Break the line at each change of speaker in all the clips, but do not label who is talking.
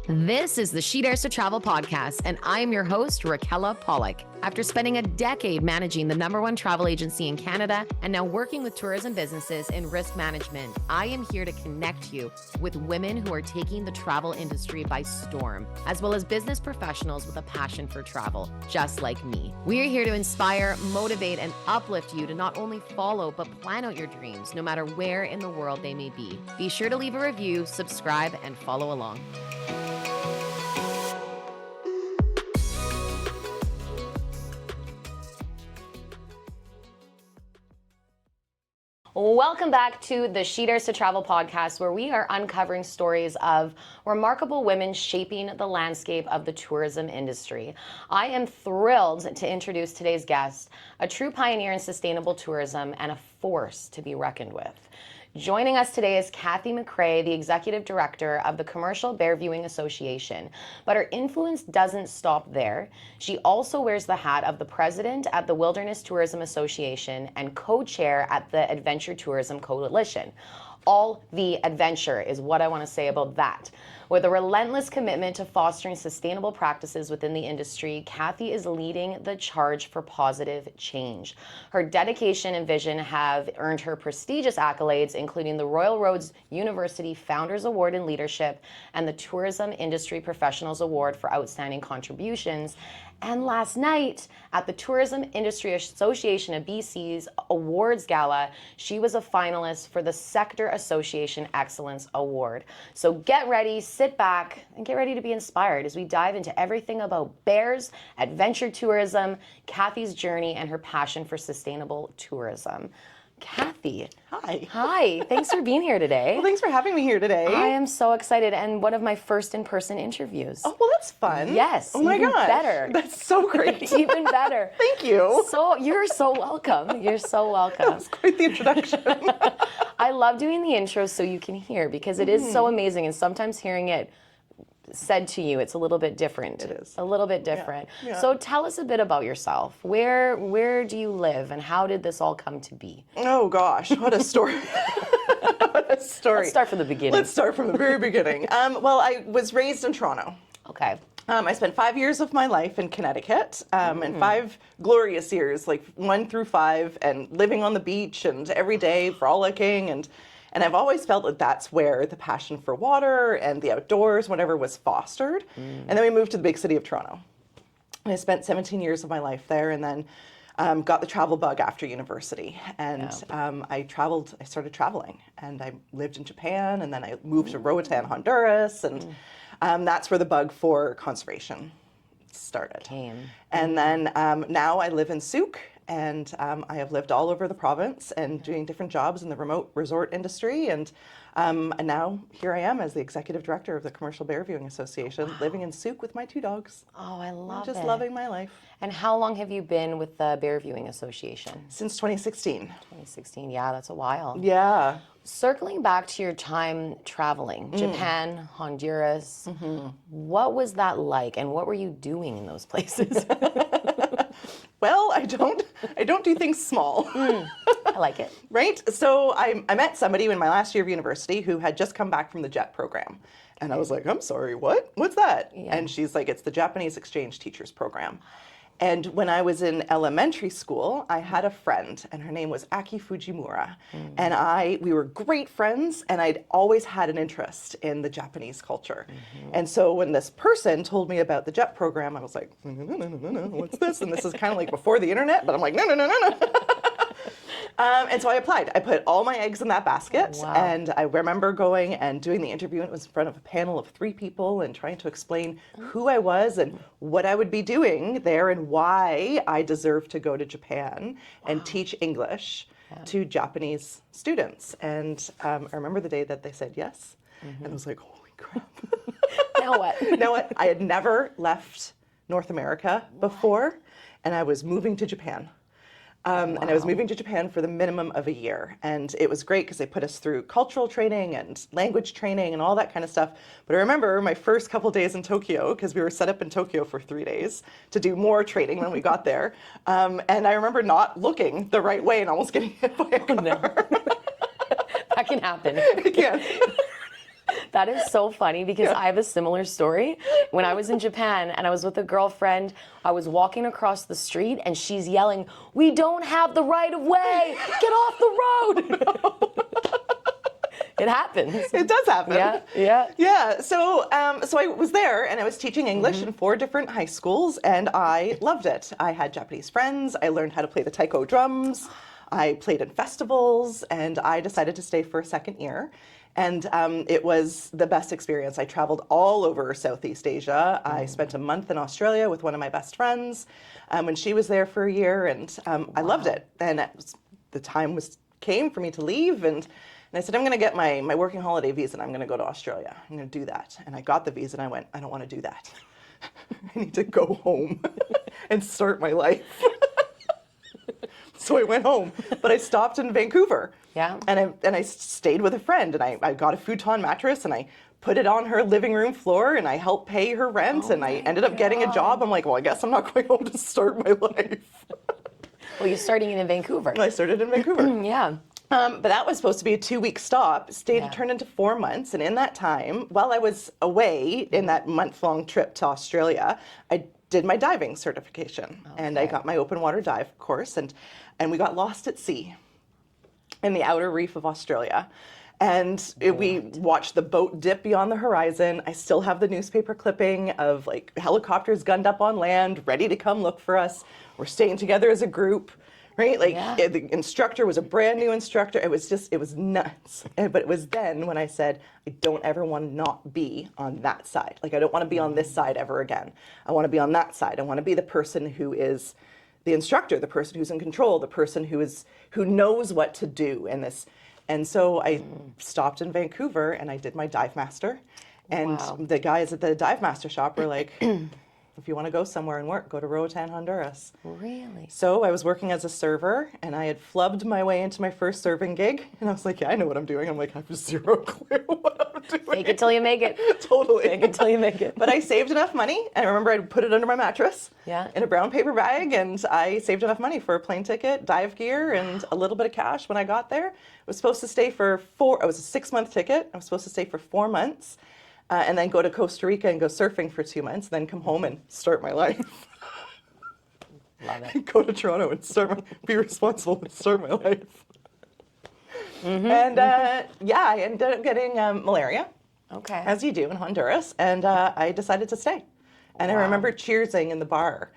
This is the She Dares to Travel podcast, and I am your host, Raquella Pollock. After spending a decade managing the #1 travel agency in Canada and now working with tourism businesses in risk management, I am here to connect you with women who are taking the travel industry by storm, as well as business professionals with a passion for travel, just like me. We are here to inspire, motivate, and uplift you to not only follow, but plan out your dreams, no matter where in the world they may be. Be sure to leave a review, subscribe, and follow along. Welcome back to the She Dares to Travel podcast, where we are uncovering stories of remarkable women shaping the landscape of the tourism industry. I am thrilled to introduce today's guest, a true pioneer in sustainable tourism and a force to be reckoned with. Joining us today is Kathy MacRea, the Executive Director of the Commercial Bear Viewing Association. But her influence doesn't stop there. She also wears the hat of the President at the Wilderness Tourism Association and Co-Chair at the Adventure Tourism Coalition. All the adventure is what I want to say about that. With a relentless commitment to fostering sustainable practices within the industry, Kathy is leading the charge for positive change. Her dedication and vision have earned her prestigious accolades, including the Royal Roads University Founders Award in Leadership and the Tourism Industry Professionals Award for Outstanding Contributions. And last night, at the Tourism Industry Association of BC's Awards Gala, she was a finalist for the Sector Association Excellence Award. So get ready, sit back, and get ready to be inspired as we dive into everything about bears, adventure tourism, Kathy's journey, and her passion for sustainable tourism. Kathy.
Hi.
Hi. Thanks for being here today.
Well, thanks for having me here today.
I am so excited, and one of my first in-person interviews.
Oh, well, that's fun.
Yes.
Oh my
even
gosh.
better.
That's so great.
Even better.
Thank you.
So you're so welcome. You're so welcome.
That was quite the introduction.
I love doing the intros so you can hear, because it is so amazing, and sometimes hearing it said to you, it's a little bit different.
It is.
A little bit different.
Yeah.
So tell us a bit about yourself. Where do you live, and how did this all come to be?
Oh gosh, what a story. What a story.
Let's start from the beginning.
Let's start from the very beginning. Well, I was raised in Toronto.
Okay.
I spent 5 years of my life in Connecticut, and 5 glorious years, like 1 through 5, and living on the beach and every day frolicking, and I've always felt that that's where the passion for water and the outdoors, whatever, was fostered. And then we moved to the big city of Toronto. And I spent 17 years of my life there, and then got the travel bug after university. And I started traveling, and I lived in Japan, and then I moved to Roatan, Honduras, and that's where the bug for conservation started. And then now I live in Souk, and I have lived all over the province and doing different jobs in the remote resort industry. And now here I am as the Executive Director of the Commercial Bear Viewing Association, living in Souk with my 2 dogs.
Oh, I love it.
Just loving my life.
And how long have you been with the Bear Viewing Association?
Since 2016.
2016, yeah, that's a while.
Yeah.
Circling back to your time traveling, Japan, Honduras, what was that like, and what were you doing in those places?
Well, I don't do things small.
I like it.
Right? So I met somebody in my last year of university who had just come back from the JET program. And I was like, I'm sorry, what? What's that?
Yeah.
And she's like, it's the Japanese Exchange Teachers Program. And when I was in elementary school, I had a friend, and her name was Aki Fujimura. And we were great friends, and I'd always had an interest in the Japanese culture. And so when this person told me about the JET program, I was like, no, what's this? And this is kind of like before the internet, but I'm like, no. And so I applied. I put all my eggs in that basket.
Wow.
And I remember going and doing the interview. And it was in front of a panel of 3 people and trying to explain who I was and what I would be doing there and why I deserved to go to Japan and teach English to Japanese students. And I remember the day that they said yes. And I was like, holy crap.
Now what?
Now what? I had never left North America before, and I was moving to Japan. And I was moving to Japan for the minimum of a year. And it was great because they put us through cultural training and language training and all that kind of stuff. But I remember my first couple days in Tokyo, because we were set up in Tokyo for 3 days to do more training when we got there. And I remember not looking the right way and almost getting hit by a car.
That can happen.
Yeah.
That is so funny because I have a similar story. When I was in Japan and I was with a girlfriend, I was walking across the street and she's yelling, "We don't have the right of way! Get off the road!" It happens.
It does happen.
Yeah, yeah.
Yeah, so I was there and I was teaching English in 4 different high schools and I loved it. I had Japanese friends, I learned how to play the taiko drums, I played in festivals, and I decided to stay for a second year. And it was the best experience. I traveled all over Southeast Asia. I spent a month in Australia with one of my best friends when she was there for a year, and I loved it. And the time came for me to leave, and I said, I'm going to get my working holiday visa, and I'm going to go to Australia. I'm going to do that. And I got the visa, and I went, I don't want to do that. I need to go home and start my life. So I went home, but I stopped in Vancouver.
Yeah.
And I stayed with a friend, and I got a futon mattress, and I put it on her living room floor, and I helped pay her rent, and I ended up getting a job. I'm like, well, I guess I'm not going home to start my life.
Well, you're starting in Vancouver.
I started in Vancouver.
Yeah.
But that was supposed to be a 2-week stop. Turned into 4 months, and in that time, while I was away in that month-long trip to Australia, I did my diving certification, and I got my open water dive course, and we got lost at sea in the outer reef of Australia. And we watched the boat dip beyond the horizon. I still have the newspaper clipping of like helicopters gunned up on land, ready to come look for us. We're staying together as a group, right? Like the instructor was a brand new instructor. It was nuts. But it was then when I said, I don't ever want to not be on that side. Like I don't want to be on this side ever again. I want to be on that side. I want to be the person who is the instructor, the person who's in control, the person who knows what to do in this. And so I stopped in Vancouver and I did my dive master. And the guys at the dive master shop were like, if you want to go somewhere and work, go to Roatan, Honduras.
Really?
So I was working as a server, and I had flubbed my way into my first serving gig. And I was like, yeah, I know what I'm doing. I'm like, I have 0 clue what I'm doing.
Fake it till you make it.
Totally.
Fake it till you make it.
But I saved enough money, and I remember I put it under my mattress in a brown paper bag, and I saved enough money for a plane ticket, dive gear, and a little bit of cash when I got there. I was supposed to stay for it was a 6-month ticket. I was supposed to stay for 4 months. And then go to Costa Rica and go surfing for 2 months, then come home and start my life.
Love it.
Go to Toronto and be responsible and start my life. And I ended up getting malaria, as you do in Honduras, and I decided to stay. And I remember cheersing in the bar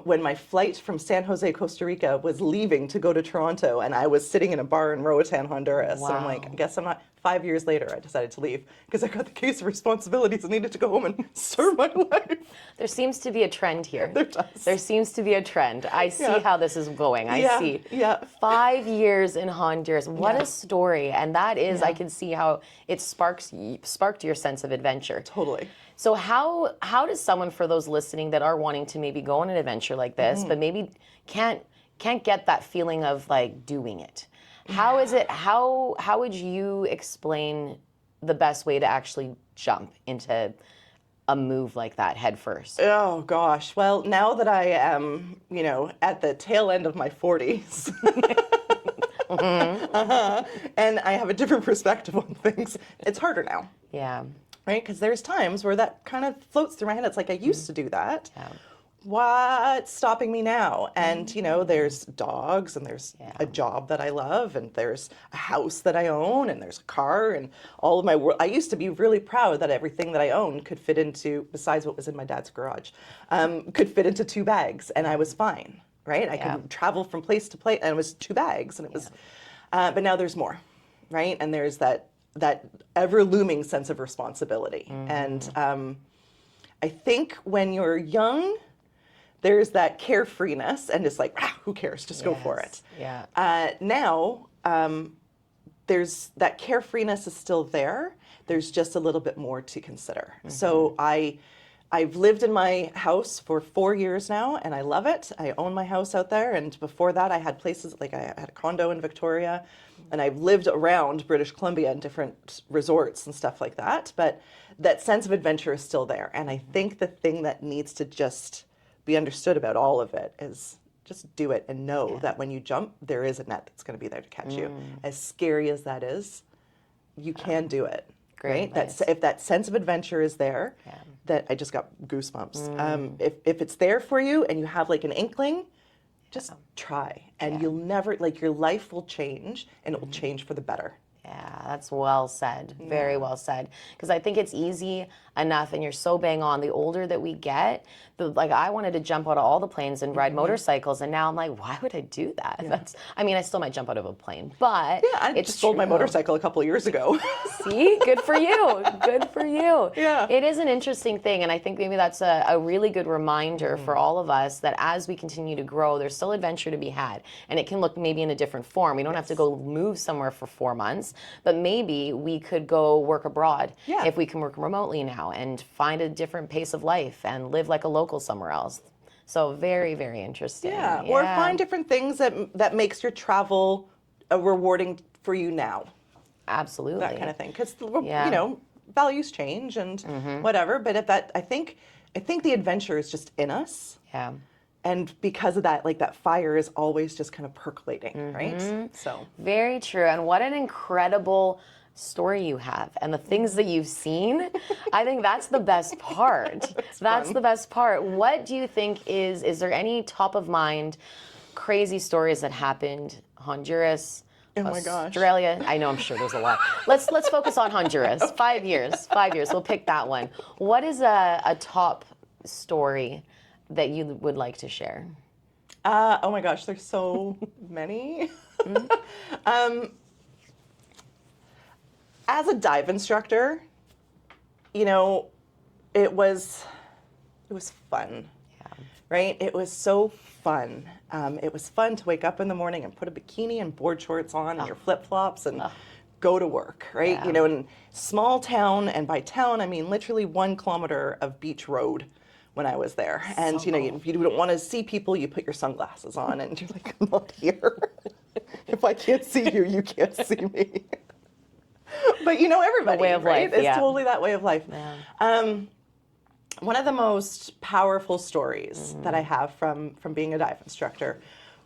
when my flight from San Jose, Costa Rica was leaving to go to Toronto, and I was sitting in a bar in Roatan, Honduras. And I'm like, I guess I'm not. 5 years later, I decided to leave because I got the case of responsibilities and needed to go home and start my life.
There seems to be a trend here.
There does.
There seems to be a trend. I see how this is going. I see.
Yeah.
5 years in Honduras. What a story. And that is, I can see how it sparked your sense of adventure.
Totally.
So how does someone, for those listening that are wanting to maybe go on an adventure like this, but maybe can't get that feeling of like doing it? How is it, how would you explain the best way to actually jump into a move like that head first?
Oh gosh. Well, now that I am, at the tail end of my 40s, and I have a different perspective on things, it's harder now.
Yeah.
Right? Because there's times where that kind of floats through my head. It's like, I used to do that.
Yeah.
What's stopping me now? And, there's dogs, and there's a job that I love, and there's a house that I own, and there's a car, and all of my work. I used to be really proud that everything that I owned could fit into, besides what was in my dad's garage, could fit into 2 bags, and I was fine, right? I could travel from place to place, and it was 2 bags, and it was, but now there's more, right? And there's that ever-looming sense of responsibility. And I think when you're young, there's that carefreeness, and it's like, who cares? Just go for it.
Yeah.
Now, there's that carefreeness is still there. There's just a little bit more to consider. So I've lived in my house for 4 years now, and I love it. I own my house out there, and before that, I had places like I had a condo in Victoria, and I've lived around British Columbia in different resorts and stuff like that. But that sense of adventure is still there, and I think the thing that needs to just be understood about all of it is just do it and know that when you jump, there is a net that's going to be there to catch you. As scary as that is, you can do it. right? If that sense of adventure is there, that I just got goosebumps. If it's there for you and you have like an inkling, just try, and you'll never, like, your life will change, and it will change for the better.
Yeah, that's well said. Very well said. Because I think it's easy enough, and you're so bang on. The older that we get, like, I wanted to jump out of all the planes and ride motorcycles, and now I'm like, why would I do that? I mean, I still might jump out of a plane, but
I just sold my motorcycle a couple of years ago.
See, good for you. Good for you.
Yeah.
It is an interesting thing, and I think maybe that's a really good reminder for all of us that as we continue to grow, there's still adventure to be had, and it can look maybe in a different form. We don't have to go move somewhere for 4 months, but maybe we could go work abroad if we can work remotely now and find a different pace of life and live like a local somewhere else. So very, very interesting.
Yeah, or find different things that makes your travel rewarding for you now.
Absolutely.
That kind of thing. Because, you know, values change and whatever, but I think the adventure is just in us.
Yeah.
And because of that, like, that fire is always just kind of percolating, right? So
very true. And what an incredible story you have, and the things that you've seen. I think that's the best part. That's the best part. What do you think is there any top of mind crazy stories that happened? Honduras,
oh my gosh,
Australia. I know, I'm sure there's a lot. Let's focus on Honduras. 5 years. 5 years. We'll pick that one. What is a top story that you would like to share?
Oh my gosh, there's so many. As a dive instructor, you know, it was fun, right? It was so fun. It was fun to wake up in the morning and put a bikini and board shorts on and your flip-flops and go to work, right?
Yeah.
You know, in small town, and by town, I mean literally 1 kilometer of beach road when I was there. And, you know, if you don't want to see people, you put your sunglasses on and you're like, I'm not here. If I can't see you, you can't see me. But you know everybody,
the way of
right?
life,
It's totally that way of life.
Yeah.
One of the most powerful stories that I have from being a dive instructor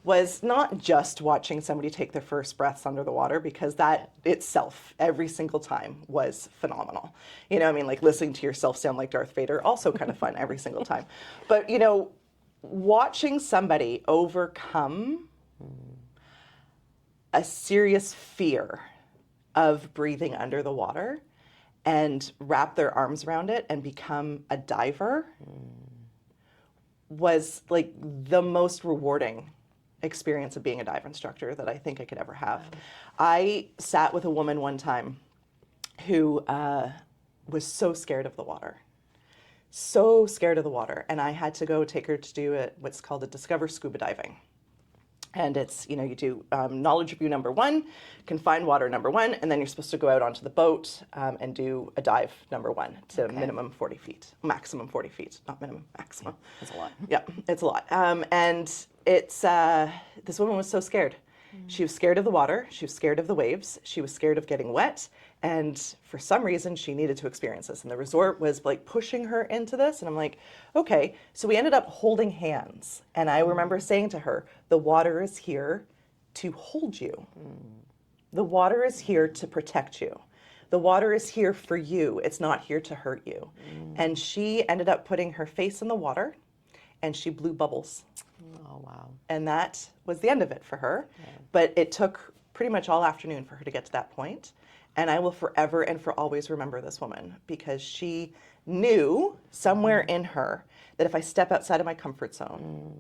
was not just watching somebody take their first breaths under the water, because that itself, every single time, was phenomenal. You know, I mean, like, listening to yourself sound like Darth Vader, also kind of fun every single time. But, you know, watching somebody overcome a serious fear of breathing under the water and wrap their arms around it and become a diver was like the most rewarding experience of being a dive instructor that I think I could ever have. Wow. I sat with a woman one time who was so scared of the water. So scared of the water. And I had to go take her to do what's called a Discover Scuba Diving. And it's, you know, you do knowledge review number 1, confined water number 1, and then you're supposed to go out onto the boat and do a dive number 1 to minimum 40 feet, maximum 40 feet, not minimum, maximum.
That's a lot.
Yeah, it's a lot. And it's, this woman was so scared. She was scared of the water, she was scared of the waves, she was scared of getting wet, and for some reason she needed to experience this. And the resort was like pushing her into this, and I'm like, okay. So we ended up holding hands, and I remember saying to her, the water is here to hold you. The water is here to protect you. The water is here for you. It's not here to hurt you. And she ended up putting her face in the water, and she blew bubbles.
Oh, wow.
And that was the end of it for her. Yeah. But it took pretty much all afternoon for her to get to that point. And I will forever and for always remember this woman, because she knew somewhere in her that if I step outside of my comfort zone,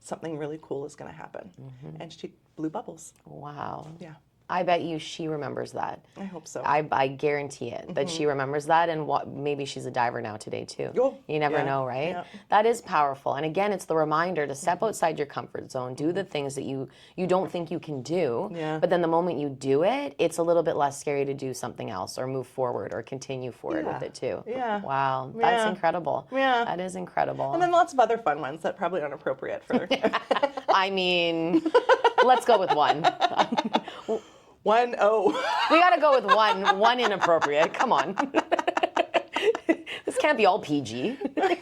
something really cool is going to happen. And she blew bubbles.
Wow.
Yeah.
I bet you she remembers that.
I hope so.
I guarantee it that she remembers that, and maybe she's a diver now today too.
Oh,
you never know, right?
Yeah.
That is powerful. And again, it's the reminder to step outside your comfort zone, do the things that you don't think you can do.
Yeah.
But then the moment you do it, it's a little bit less scary to do something else or move forward or continue forward with it too.
Yeah.
Wow. That's incredible.
Yeah.
That is incredible.
And then lots of other fun ones that probably aren't appropriate for
I mean, let's go with one.
1-0.
We got to go with one inappropriate. Come on. This can't be all PG.
Well,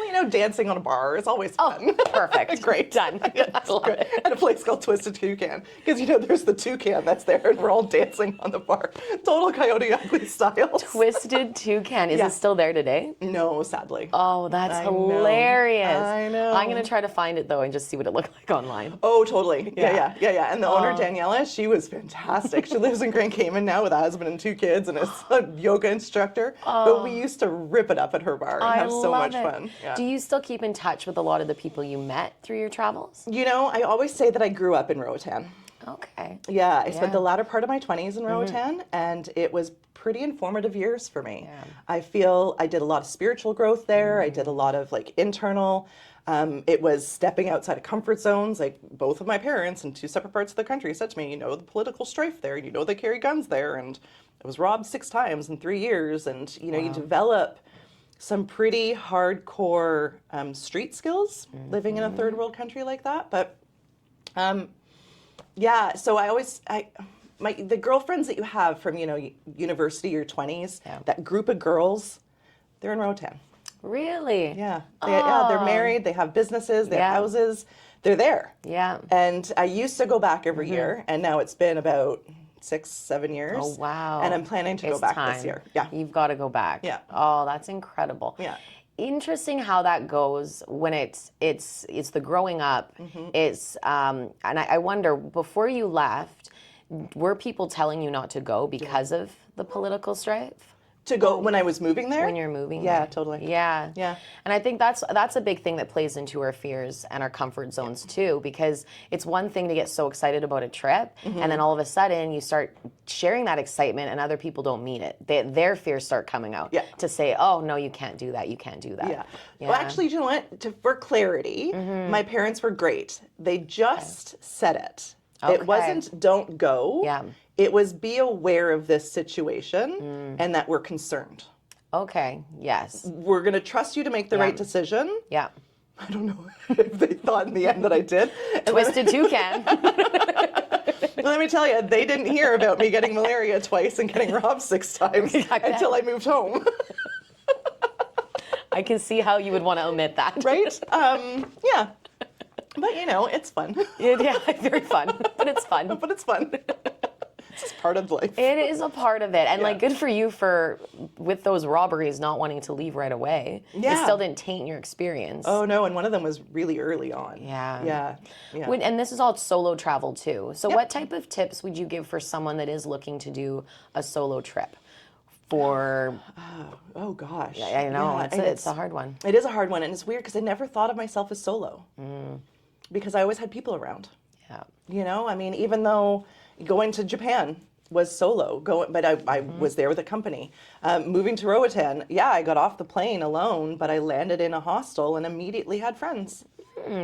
you know, dancing on a bar is always fun.
Oh, perfect.
Great.
Done. I love it.
At a place called Twisted Toucan. Because, there's the toucan that's there and we're all dancing on the bar. Total Coyote Ugly style.
Twisted Toucan. Is it still there today?
No, sadly.
Oh, that's
I know.
hilarious.
I know.
I'm going to try to find it, though, and just see what it looked like online.
Oh, totally. Yeah. And the owner, Daniela, she was fantastic. She lives in Grand Cayman now with a husband and 2 kids and is a yoga instructor. But we used to rip it up at her bar and have so much fun. Yeah.
Do you still keep in touch with a lot of the people you met through your travels?
I always say that I grew up in Roatan.
Okay.
Yeah, I spent the latter part of my 20s in Roatan, and it was pretty informative years for me.
Yeah.
I feel I did a lot of spiritual growth there. I did a lot of internal. It was stepping outside of comfort zones. Like both of my parents in 2 separate parts of the country said to me, the political strife there, they carry guns there, and I was robbed 6 times in 3 years, and you develop some pretty hardcore street skills living in a third world country like that. But so the girlfriends that you have from university or 20s, that group of girls, they're in Roatan.
Really?
Yeah. They're married, they have businesses, they have houses, they're there.
Yeah.
And I used to go back every year, and now it's been about 6-7 years.
Oh, wow.
And I'm planning to go back this year. Yeah.
You've got to go back.
Yeah.
Oh, that's incredible.
Yeah.
Interesting how that goes when it's the growing up. It's and I wonder, before you left, were people telling you not to go because of the political strife?
To go when I was moving there?
When you're moving
Yeah,
there.
totally.
Yeah.
Yeah.
And I think that's a big thing that plays into our fears and our comfort zones too, because it's one thing to get so excited about a trip and then all of a sudden you start sharing that excitement and other people don't meet it. Their fears start coming out to say, oh, no, you can't do that. You can't do that.
Yeah. Well, actually, you know what? For clarity, my parents were great. They just said it.
Okay.
It wasn't don't go.
Yeah.
It was be aware of this situation and that we're concerned.
Okay. Yes.
We're going to trust you to make the right decision.
Yeah.
I don't know if they thought in the end that I did.
Twisted Toucan.
Let me tell you, they didn't hear about me getting malaria twice and getting robbed 6 times until I moved home.
I can see how you would want to omit that.
Right? Yeah. But it's fun.
Yeah, very fun. But it's fun.
But it's fun. It's just part of life.
It is a part of it. And good for you with those robberies not wanting to leave right away.
Yeah.
It still didn't taint your experience.
Oh no, and one of them was really early on.
Yeah.
Yeah.
And this is all solo travel too. So what type of tips would you give for someone that is looking to do a solo trip?
Oh gosh.
I know,
Yeah,
it's a hard one.
It is a hard one, and it's weird because I never thought of myself as solo. Because I always had people around.
Yeah.
I mean, even though going to Japan was solo, but I was there with a company. Moving to Roatan, I got off the plane alone, but I landed in a hostel and immediately had friends.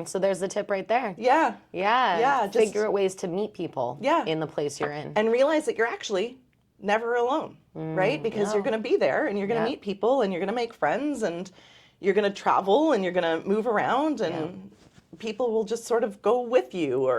So there's the tip right there.
Yeah.
Yeah. Figure out ways to meet people in the place you're in.
And realize that you're actually never alone, right? Because you're going to be there and you're going to meet people and you're going to make friends and you're going to travel and you're going to move around and people will just sort of go with you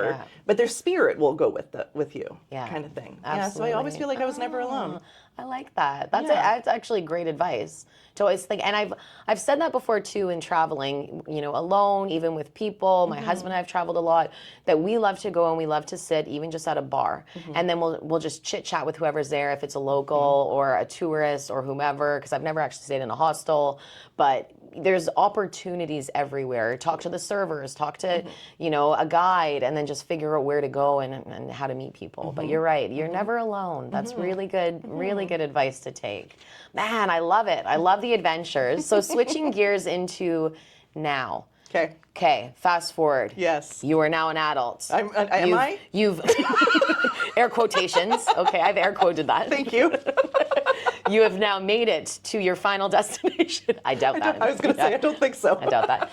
but their spirit will go with you kind of thing.
Absolutely.
Yeah, so I always feel like I was never alone.
I like that. That's actually great advice to always think. And I've said that before too in traveling, alone, even with people. My husband and I have traveled a lot, that we love to go and we love to sit even just at a bar. And then we'll just chit chat with whoever's there, if it's a local or a tourist or whomever, because I've never actually stayed in a hostel, but there's opportunities everywhere. Talk to the servers, talk to, a guide, and then just figure out where to go and how to meet people. But you're right, you're never alone. That's really good advice to take. Man, I love it. I love the adventures. So switching gears into now. Okay, fast forward.
Yes.
You are now an adult.
Am I?
You've air quotations. Okay, I've air quoted that.
Thank you.
You have now made it to your final destination. I doubt that.
I was going to say, I don't think so.
I doubt that.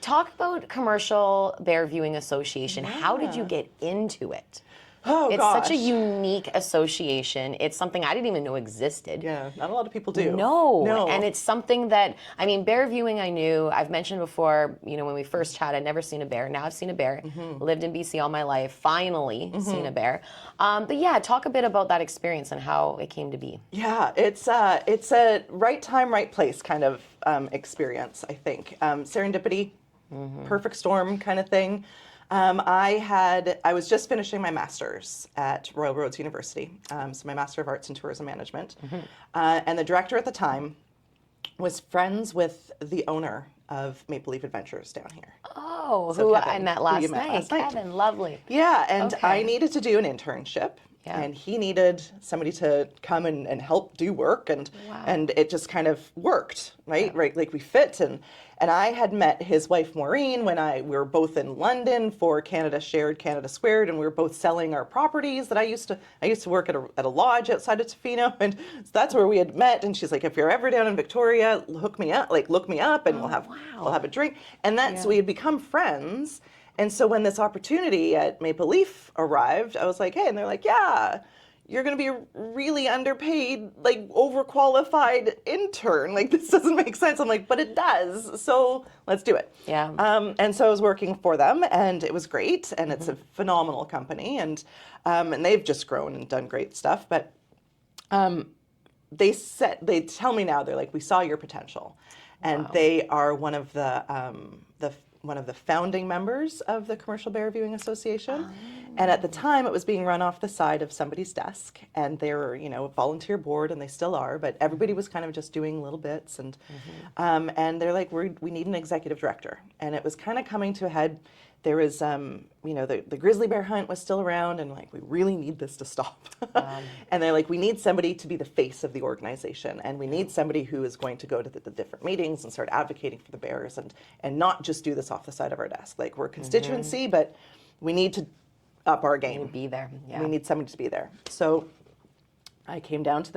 Talk about Commercial Bear Viewing Association. How did you get into it?
Oh,
It's
gosh.
such a unique association. It's something I didn't even know existed.
Yeah, not a lot of people do.
No. And it's something that, I mean, bear viewing I knew. I've mentioned before, you know, when we first chatted, I'd never seen a bear. Now I've seen a bear. Lived in BC all my life. Finally seen a bear. But yeah, talk a bit about that experience and how it came to be.
Yeah, it's a right time, right place kind of experience, I think. Serendipity, perfect storm kind of thing. I was just finishing my master's at Royal Roads University, so my Master of Arts in Tourism Management. And the director at the time was friends with the owner of Maple Leaf Adventures down here.
Oh,
So
who
Kevin,
I met
who
last
you met
night.
last night.
Kevin, lovely.
Yeah, and
Okay.
I needed to do an internship.
Yeah.
And he needed somebody to come and help do work, and
Wow.
and it just kind of worked, right? Right, like we fit, and I had met his wife Maureen when we were both in London for Canada Shared, Canada Squared, and we were both selling our properties. That I used to work at a lodge outside of Tofino, and so that's where we had met. And she's like, if you're ever down in Victoria, look me up, and we'll have a drink. And that's we had become friends. And so when this opportunity at Maple Leaf arrived, I was like, hey, and they're like, yeah, you're going to be a really underpaid, like overqualified intern. Like, this doesn't make sense. I'm like, but it does. So let's do it.
Yeah.
And so I was working for them, and it was great. And it's a phenomenal company. And they've just grown and done great stuff. But they tell me now, they're like, we saw your potential. And they are one of the founding members of the Commercial Bear Viewing Association. And at the time, it was being run off the side of somebody's desk. And they were, you know, a volunteer board, and they still are, but everybody was kind of just doing little bits. And they're like, we need an executive director. And it was kind of coming to a head. There was, you know, the grizzly bear hunt was still around, and like, we really need this to stop. And they're like, we need somebody to be the face of the organization, and we need somebody who is going to go to the different meetings and start advocating for the bears, and not just do this off the side of our desk. Like, we're a constituency, but we need to up our game.
Be there. Yeah.
We need somebody to be there. So I came down to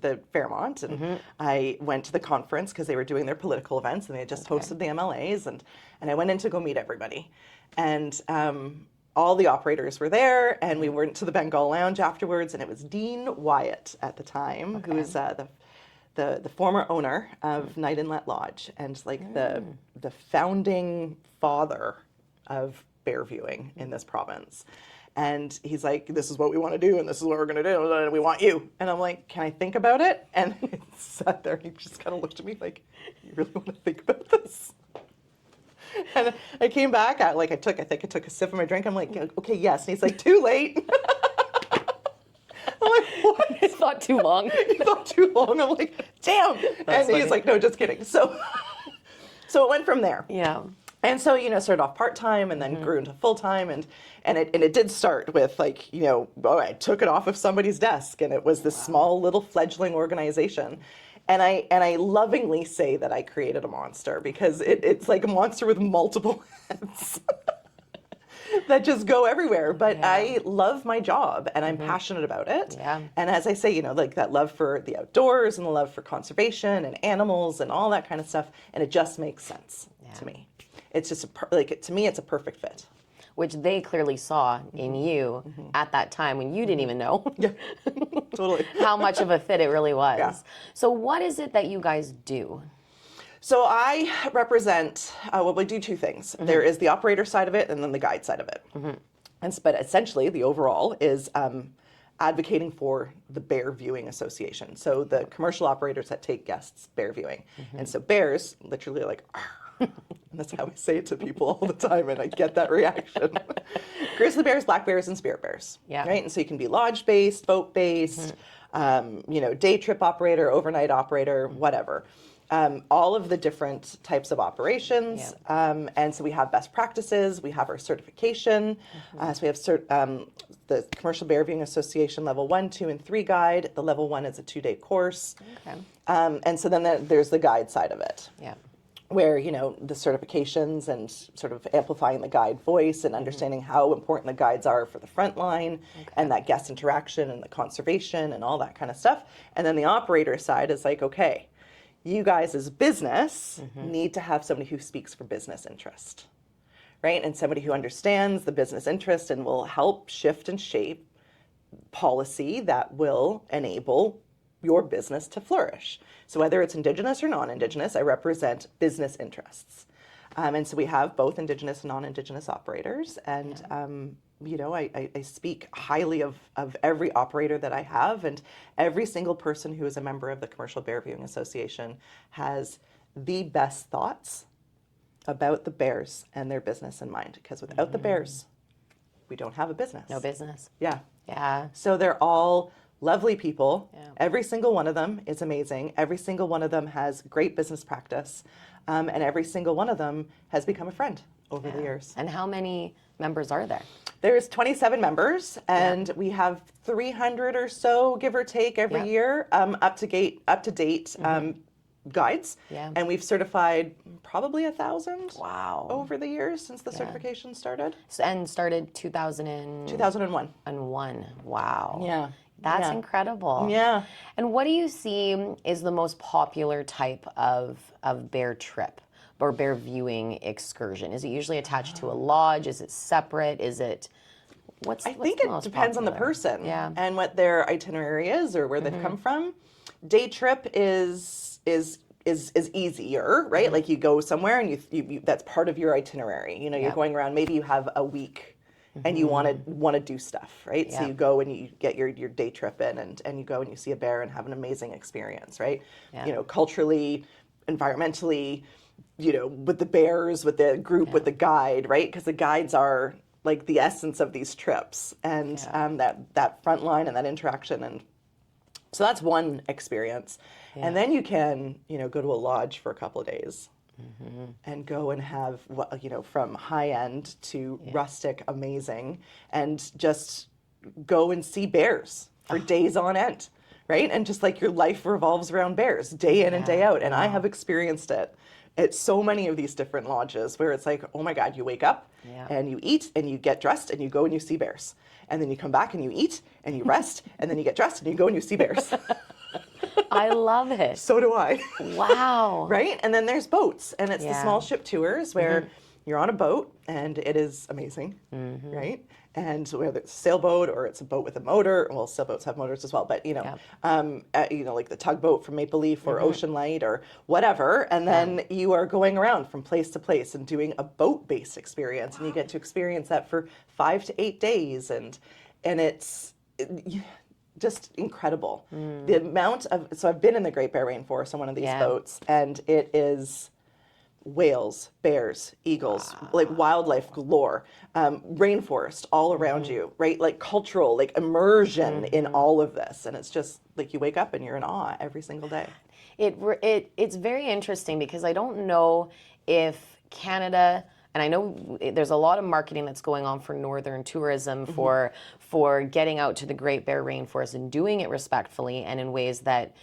the Fairmont, and I went to the conference because they were doing their political events, and they had just hosted the MLAs, and I went in to go meet everybody. And all the operators were there, and we went to the Bengal Lounge afterwards, and it was Dean Wyatt at the time, who was the former owner of Night Inlet Lodge, and like the founding father of bear viewing in this province. And he's like, this is what we want to do, and this is what we're going to do, and we want you. And I'm like, can I think about it? And he sat there, and he just kind of looked at me like, you really want to think about this? And I came back, I think I took a sip of my drink. I'm like, okay, yes. And he's like, too late. I'm like, what?
It's not too long.
You thought too long. I'm like, damn.
That's
and he's
funny.
like, no, just kidding. So it went from there.
Yeah.
And so, you know, started off part-time and then grew into full-time, and it did start with, like, you know, I took it off of somebody's desk, and it was this small little fledgling organization. And I lovingly say that I created a monster, because it's like a monster with multiple heads that just go everywhere. But I love my job, and I'm passionate about it.
Yeah.
And as I say, you know, like that love for the outdoors and the love for conservation and animals and all that kind of stuff, and it just makes sense to me. It's just to me, it's a perfect fit.
Which they clearly saw in you at that time when you didn't even know
Totally.
how much of a fit it really was.
Yeah.
So what is it that you guys do?
So I represent, we do two things. There is the operator side of it, and then the guide side of it. But essentially, the overall is advocating for the Bear Viewing Association. So the commercial operators that take guests bear viewing. And so bears literally are like, "Arr." And that's how I say it to people all the time, and I get that reaction. Grizzly bears, black bears, and spirit bears.
Yeah.
Right? And so you can be lodge-based, boat-based, you know, day trip operator, overnight operator, whatever. All of the different types of operations. And so we have best practices, we have our certification. So we have the Commercial Bear Viewing Association Level 1, 2, and 3 guide. The Level 1 is a 2-day course.
Okay.
And so then there's the guide side of it.
Yeah.
Where, you know, the certifications and sort of amplifying the guide voice and understanding how important the guides are for the front line and that guest interaction and the conservation and all that kind of stuff. And then the operator side is like, okay, you guys as business need to have somebody who speaks for business interest, right? And somebody who understands the business interest and will help shift and shape policy that will enable your business to flourish. So whether it's Indigenous or non-Indigenous, I represent business interests. And so we have both Indigenous and non-Indigenous operators. And, I speak highly of every operator that I have. And every single person who is a member of the Commercial Bear Viewing Association has the best thoughts about the bears and their business in mind. Because without the bears, we don't have a business.
No business.
Yeah.
Yeah.
So they're all lovely people.
Yeah.
Every single one of them is amazing. Every single one of them has great business practice. And every single one of them has become a friend over the years.
And how many members are there?
There's 27 members, and we have 300 or so, give or take, every year, up to date guides.
Yeah.
And we've certified probably 1,000
Wow.
over the years since the certification started.
And started
2001.
2001. Wow.
Yeah.
That's incredible.
Yeah.
And what do you see is the most popular type of bear trip or bear viewing excursion? Is it usually attached to a lodge? Is it separate? Is it what's
I think it depends on the person and what their itinerary is or where they've come from. Day trip is easier, right? Like you go somewhere and you that's part of your itinerary. You know, you're going around. Maybe you have a week and you want to do stuff, right? So you go and you get your day trip in and you go and you see a bear and have an amazing experience, right? You know, culturally, environmentally, you know, with the bears, with the group, with the guide, right? Because the guides are like the essence of these trips and that front line and that interaction. And so that's one experience. And then you can, you know, go to a lodge for a couple of days. And go and have, you know, from high end to rustic, amazing, and just go and see bears for days on end, right? And just like your life revolves around bears day in and day out. And I have experienced it at so many of these different lodges where it's like, oh my God, you wake up and you eat and you get dressed and you go and you see bears. And then you come back and you eat and you rest and then you get dressed and you go and you see bears.
I love it.
So do I.
Wow.
Right? And then there's boats, and it's the small ship tours where you're on a boat, and it is amazing, right? And whether it's a sailboat or it's a boat with a motor, well, sailboats have motors as well, but you know, like the tugboat from Maple Leaf or Ocean Light or whatever, and then you are going around from place to place and doing a boat-based experience, and you get to experience that for 5 to 8 days, and it's just incredible. The amount of, so I've been in the Great Bear Rainforest on one of these boats, and it is whales, bears, eagles, like wildlife galore, rainforest all around you, right? Like cultural, like immersion in all of this. And it's just like you wake up and you're in awe every single day.
It's very interesting because I don't know if Canada, and I know there's a lot of marketing that's going on for northern tourism for getting out to the Great Bear Rainforest and doing it respectfully and in ways that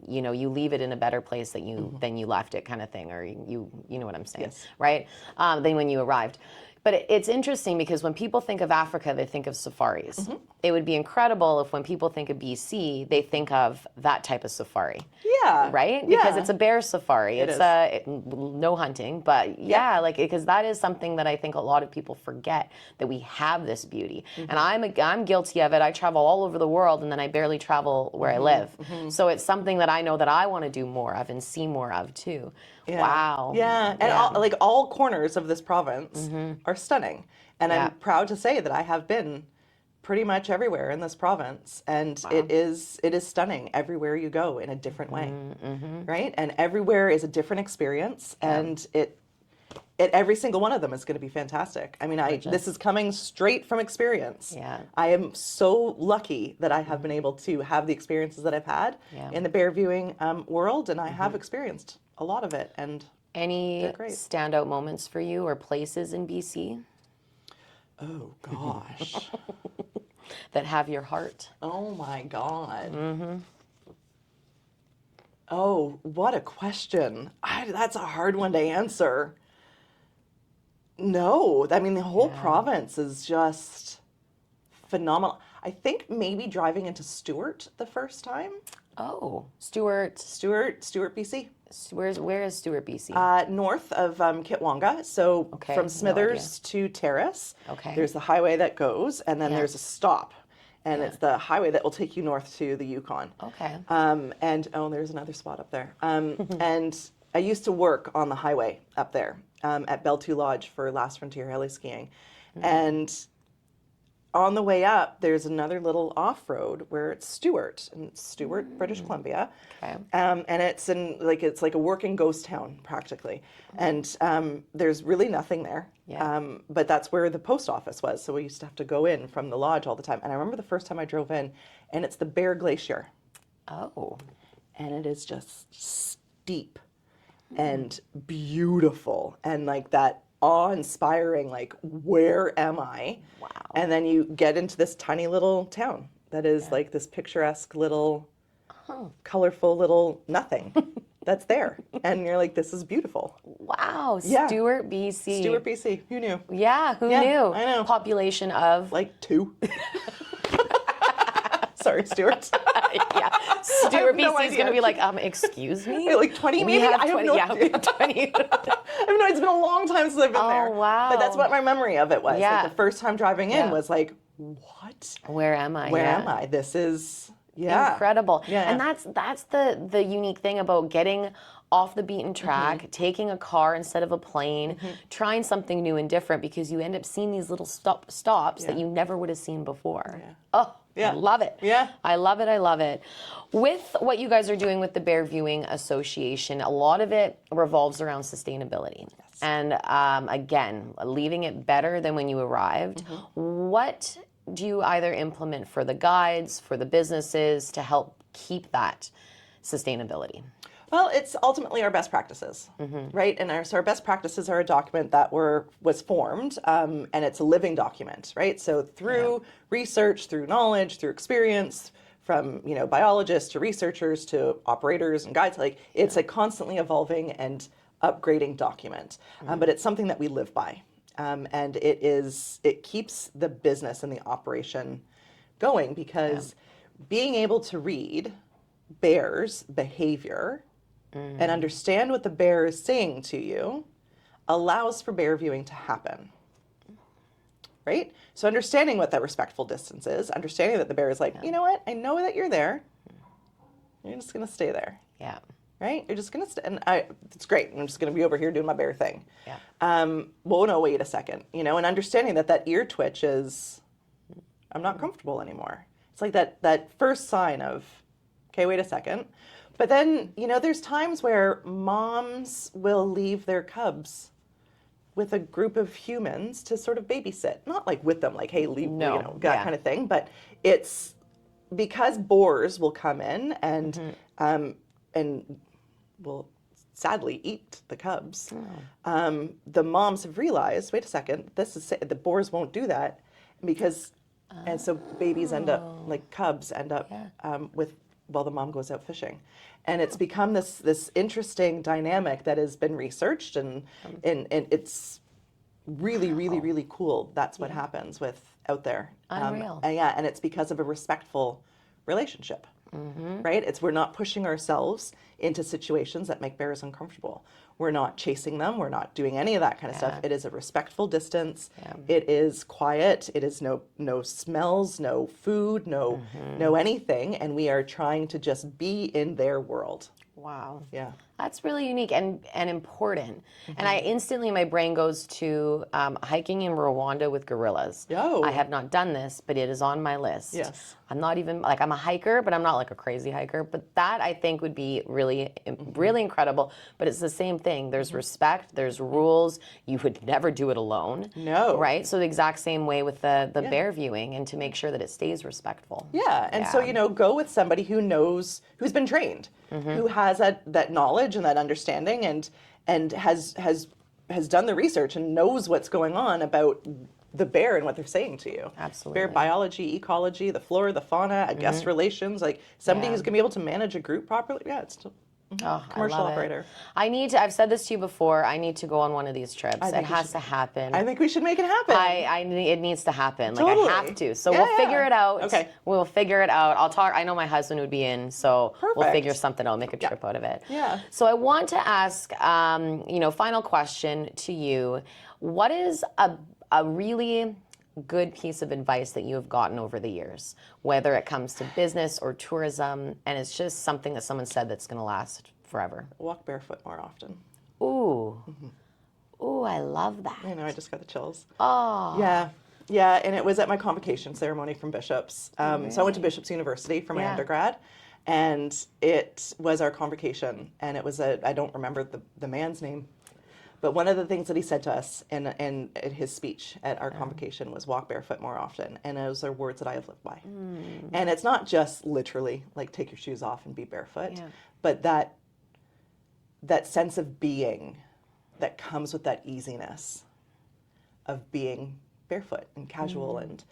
you know, you leave it in a better place that you than you left it, kind of thing, or you know what I'm saying, right? Than when you arrived. But it's interesting because when people think of Africa, they think of safaris. It would be incredible if when people think of BC, they think of that type of safari.
Yeah.
Right? Because it's a bear safari. It's no hunting, but like, because that is something that I think a lot of people forget, that we have this beauty. And I'm guilty of it. I travel all over the world and then I barely travel where I live. So it's something that I know that I want to do more of and see more of too.
Yeah.
Wow.
Yeah, and all corners of this province are stunning. And I'm proud to say that I have been pretty much everywhere in this province, and it is stunning everywhere you go in a different way, right? And everywhere is a different experience, and every single one of them is going to be fantastic. I mean, this is coming straight from experience. Yeah. I am so lucky that I have been able to have the experiences that I've had in the bear viewing world, and I have experienced a lot of it. And
any standout moments for you or places in BC?
Oh gosh.
That have your heart?
Oh my God. Oh, what a question. That's a hard one to answer. No, I mean, the whole province is just phenomenal. I think maybe driving into Stewart the first time.
Oh, Stewart,
BC.
Where is Stewart, BC?
North of Kitwanga, so
Okay,
from
no
Smithers to Terrace,
Okay.
there's the highway that goes, and then
Yeah.
there's a stop, and
Yeah.
it's the highway that will take you north to the Yukon.
Okay.
And there's another spot up there. And I used to work on the highway up there at Belle-Two Lodge for Last Frontier heli skiing, and on the way up, there's another little off-road where it's Stewart, and it's Stewart, British Columbia.
Okay.
And it's it's like a working ghost town practically, and there's really nothing there.
Yeah.
But that's where the post office was, so we used to have to go in from the lodge all the time. And I remember the first time I drove in, and it's the Bear Glacier,
Oh.
and it is just steep and beautiful, and like that awe-inspiring, like, where am I?
Wow.
And then you get into this tiny little town that is like this picturesque little, colorful little nothing that's there. And you're like, this is beautiful.
Wow.
Yeah.
Stewart, BC.
Stewart, BC. Who knew?
Yeah, who
Yeah,
knew?
I know.
Population of
Like 2. Sorry, Stuart.
yeah. Stewart,
no
BC is going to
idea.
be like, excuse me?
Like 20
We
maybe?
have
I have
20,
no
yeah, we
idea.
have 20.
I don't know. It's been a long time since I've been there.
wow.
But that's what my memory of it was.
Yeah.
Like the first time driving in
Yeah.
was like, what?
Where am I?
Where
Yeah.
am I? This is, yeah.
Incredible.
Yeah.
And that's the unique thing about getting off the beaten track, taking a car instead of a plane, trying something new and different, because you end up seeing these little stops that you never would have seen before.
Yeah.
Oh,
Yeah.
I love it.
Yeah.
I love it. I love it. With what you guys are doing with the Bear Viewing Association, a lot of it revolves around sustainability.
Yes.
And again, leaving it better than when you arrived. What do you either implement for the guides, for the businesses to help keep sustainability?
Well, it's ultimately our best practices, right? And so our best practices are a document that was formed, and it's a living document, right? So through research, through knowledge, through experience, from biologists to researchers to operators and guides, like it's a constantly evolving and upgrading document, but it's something that we live by, and it keeps the business and the operation going, because being able to read bears' behavior and understand what the bear is saying to you allows for bear viewing to happen, right? So understanding what that respectful distance is, understanding that the bear is like, you know what, I know that you're there. You're just going to stay there,
Yeah.
right? You're just going to stay. And it's great. I'm just going to be over here doing my bear thing.
Yeah.
Well, no, wait a second, and understanding that ear twitch is, I'm not comfortable anymore. It's like that first sign of, okay, wait a second. But then, there's times where moms will leave their cubs with a group of humans to sort of babysit. Not like with them, like, hey, leave,
No,
that kind of thing. But it's because boars will come in and will sadly eat the cubs. The moms have realized, wait a second, the boars won't do that, because, and so babies end up, like cubs end up while the mom goes out fishing. And it's become this interesting dynamic that has been researched, and it's really, really, really cool. That's what happens out there.
Unreal.
And it's because of a respectful relationship, right? We're not pushing ourselves into situations that make bears uncomfortable. We're not chasing them. We're not doing any of that kind of stuff. It is a respectful distance. It is quiet. It is no smells, no food, no anything. And we are trying to just be in their world.
Wow.
Yeah.
That's really unique and important. And I instantly, my brain goes to hiking in Rwanda with gorillas.
Oh.
I have not done this, but it is on my list.
Yes.
I'm not even, like, I'm a hiker, but I'm not like a crazy hiker. But that, I think, would be really, really incredible. But it's the same thing. There's respect, there's rules. You would never do it alone.
No.
Right? So the exact same way with the bear viewing, and to make sure that it stays respectful.
Yeah, and so go with somebody who knows, who's been trained, who has that knowledge and that understanding, and has done the research and knows what's going on about the bear and what they're saying to you.
Absolutely.
Bear biology, ecology, the flora, the fauna, guest relations, like somebody who's gonna be able to manage a group properly. Yeah, it's
Oh,
Commercial
I love
operator.
It. I've said this to you before, I need to go on one of these trips. It has to happen.
I think we should make it happen.
It needs to happen.
Totally.
Like, I have to. So we'll figure it out.
Okay.
We'll figure it out. I know my husband would be in, so we'll figure something out, make a trip out of it.
Yeah.
So I want to ask, final question to you. What is a really good piece of advice that you have gotten over the years, whether it comes to business or tourism, and it's just something that someone said that's going to last forever?
Walk barefoot more often.
Ooh. Ooh, I love that.
I know, I just got the chills.
Oh.
Yeah, and it was at my convocation ceremony from Bishops. So I went to Bishops University for my undergrad, and it was our convocation, and it was I don't remember the man's name, but one of the things that he said to us in his speech at our convocation was walk barefoot more often. And those are words that I have lived by. And it's not just literally like take your shoes off and be barefoot, but that sense of being that comes with that easiness of being barefoot and casual and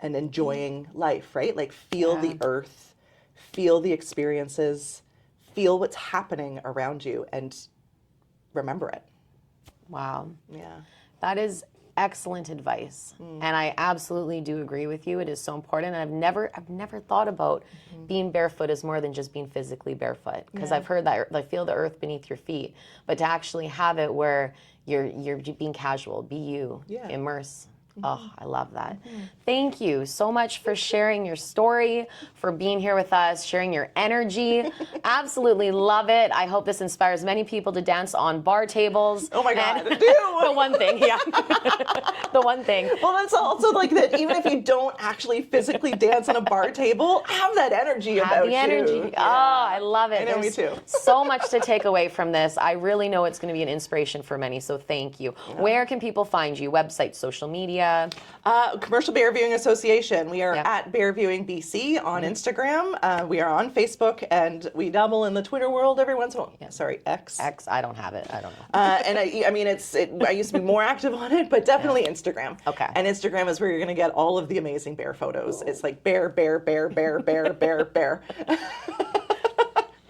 enjoying life, right? Like feel the earth, feel the experiences, feel what's happening around you and remember it.
Wow.
Yeah.
That is excellent advice. And I absolutely do agree with you. It is so important. And I've never thought about being barefoot as more than just being physically barefoot. Because I've heard that, like, feel the earth beneath your feet. But to actually have it where you're being casual, be you, immerse. Oh, I love that. Thank you so much for sharing your story, for being here with us, sharing your energy. Absolutely love it. I hope this inspires many people to dance on bar tables.
Oh my God, do!
The one thing, the one thing.
Well, that's also like that. Even if you don't actually physically dance on a bar table, have that energy about you.
Have the energy.
Yeah.
Oh, I love it.
I know, me too.
So much to take away from this. I really know it's going to be an inspiration for many, so thank you. Where can people find you? Website, social media?
Commercial Bear Viewing Association. We are at Bear Viewing BC on Instagram. We are on Facebook, and we dabble in the Twitter world every once in a while. Sorry, X.
X, I don't have it. I don't know.
And I mean, I used to be more active on it, but definitely Instagram.
Okay.
And Instagram is where you're going to get all of the amazing bear photos. It's like bear, bear, bear, bear, bear, bear, bear.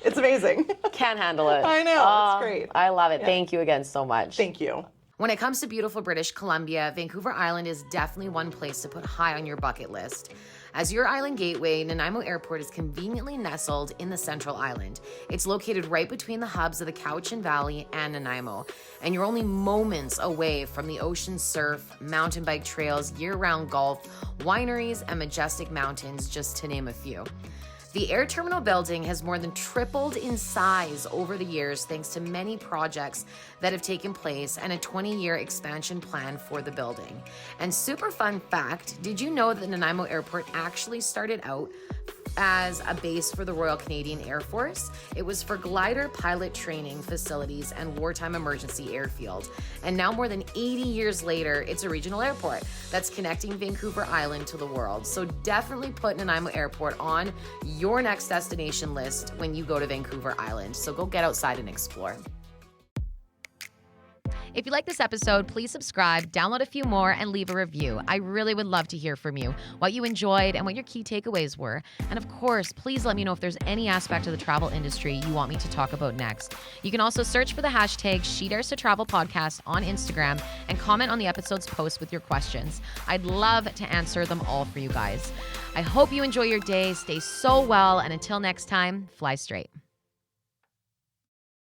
It's amazing.
Can't handle it.
I know. It's great.
I love it. Thank you again so much.
Thank you.
When it comes to beautiful British Columbia, Vancouver Island is definitely one place to put high on your bucket list. As your island gateway, Nanaimo Airport is conveniently nestled in the Central Island. It's located right between the hubs of the Cowichan Valley and Nanaimo, and you're only moments away from the ocean surf, mountain bike trails, year-round golf, wineries, and majestic mountains, just to name a few. The air terminal building has more than tripled in size over the years thanks to many projects that have taken place and a 20-year expansion plan for the building. And super fun fact, did you know that Nanaimo Airport actually started out as a base for the Royal Canadian Air Force? It was for glider pilot training facilities and wartime emergency airfield. And now more than 80 years later, it's a regional airport that's connecting Vancouver Island to the world. So definitely put Nanaimo Airport on your next destination list when you go to Vancouver Island. So go get outside and explore. If you like this episode, please subscribe, download a few more, and leave a review. I really would love to hear from you, what you enjoyed and what your key takeaways were. And of course, please let me know if there's any aspect of the travel industry you want me to talk about next. You can also search for the hashtag #SheDaresToTravelPodcast on Instagram and comment on the episode's post with your questions. I'd love to answer them all for you guys. I hope you enjoy your day, stay so well, and until next time, fly straight.